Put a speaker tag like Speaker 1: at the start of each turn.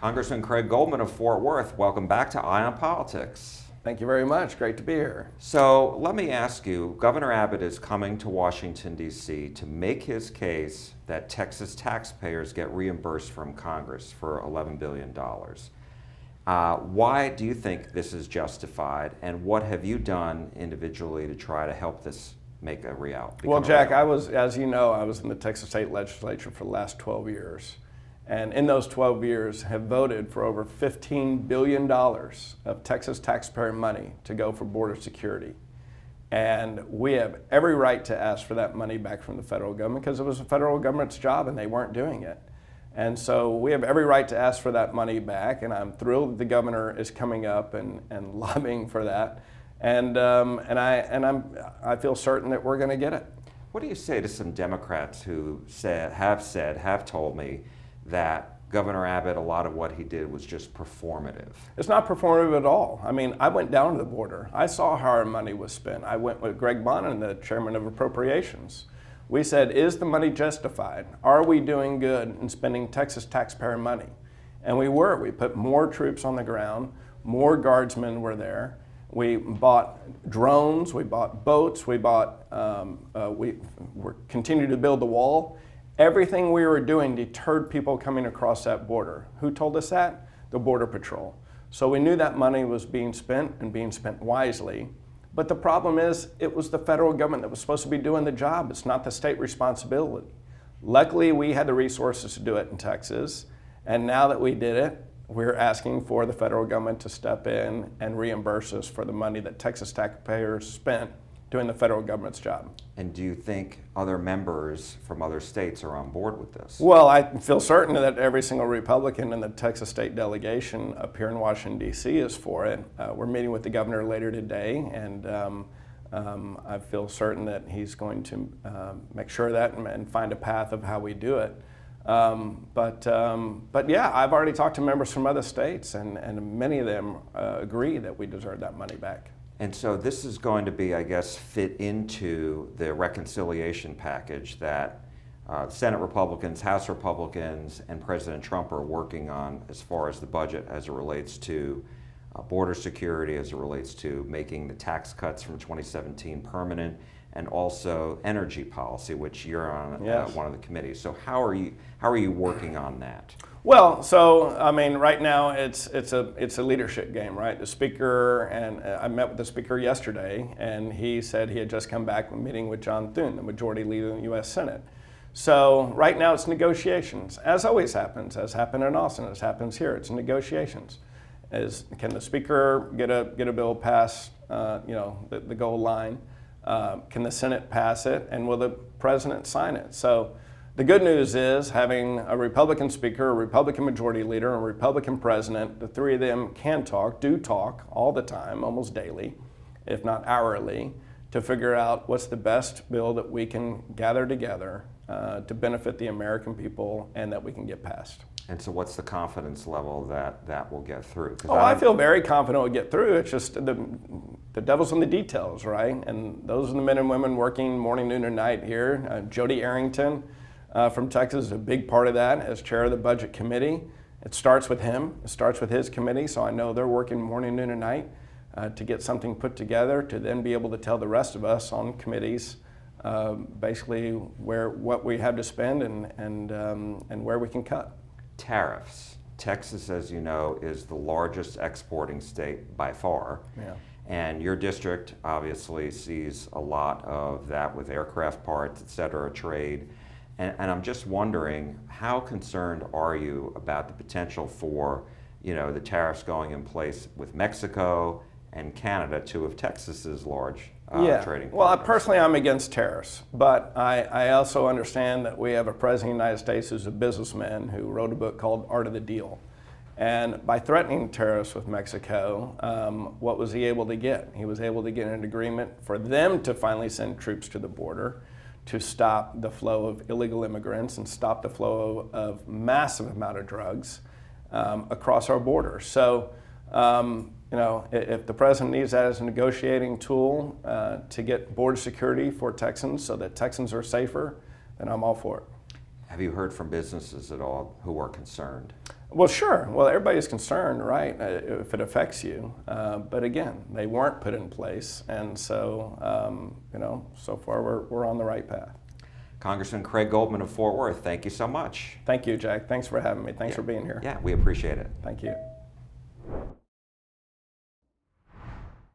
Speaker 1: Congressman Craig Goldman of Fort Worth, welcome back to Eye on Politics.
Speaker 2: Thank you very much. Great to be here.
Speaker 1: So let me ask you, Governor Abbott is coming to Washington, D.C. to make his case that Texas taxpayers get reimbursed from Congress for $11 billion. Why do you think this is justified, and what have you done individually to try to help this make a reality?
Speaker 2: Well, Jack, I was in the Texas State Legislature for the last 12 years. And in those 12 years have voted for over $15 billion of Texas taxpayer money to go for border security. And we have every right to ask for that money back from the federal government because it was the federal government's job and they weren't doing it. And so we have every right to ask for that money back, and I'm thrilled that the governor is coming up and lobbying for that. And I feel certain that we're going to get it.
Speaker 1: What do you say to some Democrats who have told me that Governor Abbott, a lot of what he did was just performative?
Speaker 2: It's not performative at all. I mean, I went down to the border. I saw how our money was spent. I went with Greg Bonin, the chairman of Appropriations. We said, is the money justified? Are we doing good in spending Texas taxpayer money? And we were. We put more troops on the ground, more guardsmen were there. We bought drones, we bought boats, we continued to build the wall. Everything we were doing deterred people coming across that border. Who told us that? The Border Patrol. So we knew that money was being spent and being spent wisely. But the problem is, it was the federal government that was supposed to be doing the job. It's not the state responsibility. Luckily, we had the resources to do it in Texas. And now that we did it, we're asking for the federal government to step in and reimburse us for the money that Texas taxpayers spent doing the federal government's job.
Speaker 1: And do you think other members from other states are on board with this?
Speaker 2: Well, I feel certain that every single Republican in the Texas state delegation up here in Washington, D.C. is for it. We're meeting with the governor later today, and I feel certain that he's going to make sure of that and find a path of how we do it. But yeah, I've already talked to members from other states, and many of them agree that we deserve that money back.
Speaker 1: And so this is going to be, I guess, fit into the reconciliation package that Senate Republicans, House Republicans, and President Trump are working on as far as the budget as it relates to border security, as it relates to making the tax cuts from 2017 permanent, and also energy policy, which you're on
Speaker 2: Yes.
Speaker 1: one of the committees. So how are you working on that?
Speaker 2: Well, so I mean, right now it's a leadership game, right? The speaker, and I met with the speaker yesterday, and he said he had just come back from a meeting with John Thune, the majority leader in the U.S. Senate. So right now it's negotiations, as always happens, as happened in Austin, as happens here. It's negotiations. Can the speaker get a bill past the goal line? Can the Senate pass it, and will the president sign it? So the good news is having a Republican speaker, a Republican majority leader, and a Republican president, the three of them do talk all the time, almost daily, if not hourly, to figure out what's the best bill that we can gather together to benefit the American people and that we can get passed.
Speaker 1: And so what's the confidence level that will get through?
Speaker 2: I feel very confident we'll get through. It's just the devil's in the details, right? And those are the men and women working morning, noon, and night here. Jody Arrington from Texas is a big part of that as chair of the Budget Committee. It starts with him. It starts with his committee, so I know they're working morning, noon, and night to get something put together to then be able to tell the rest of us on committees basically what we have to spend and where we can cut.
Speaker 1: Tariffs. Texas, as you know, is the largest exporting state by far.
Speaker 2: Yeah.
Speaker 1: And your district obviously sees a lot of that with aircraft parts, et cetera, trade. And I'm just wondering, how concerned are you about the potential for, the tariffs going in place with Mexico and Canada, two of Texas's large trading partners?
Speaker 2: Well, personally, I'm against tariffs, but I also understand that we have a president of the United States who's a businessman who wrote a book called Art of the Deal. And by threatening tariffs with Mexico, what was he able to get? He was able to get an agreement for them to finally send troops to the border to stop the flow of illegal immigrants and stop the flow of massive amount of drugs across our border. So, if the president needs that as a negotiating tool to get border security for Texans so that Texans are safer, then I'm all for it.
Speaker 1: Have you heard from businesses at all who are concerned?
Speaker 2: Well, sure. Well, everybody's concerned, right, if it affects you. But again, they weren't put in place. And so, so far we're on the right path.
Speaker 1: Congressman Craig Goldman of Fort Worth, thank you so much.
Speaker 2: Thank you, Jack. Thanks for having me. Thanks for being here.
Speaker 1: Yeah, we appreciate it.
Speaker 2: Thank you.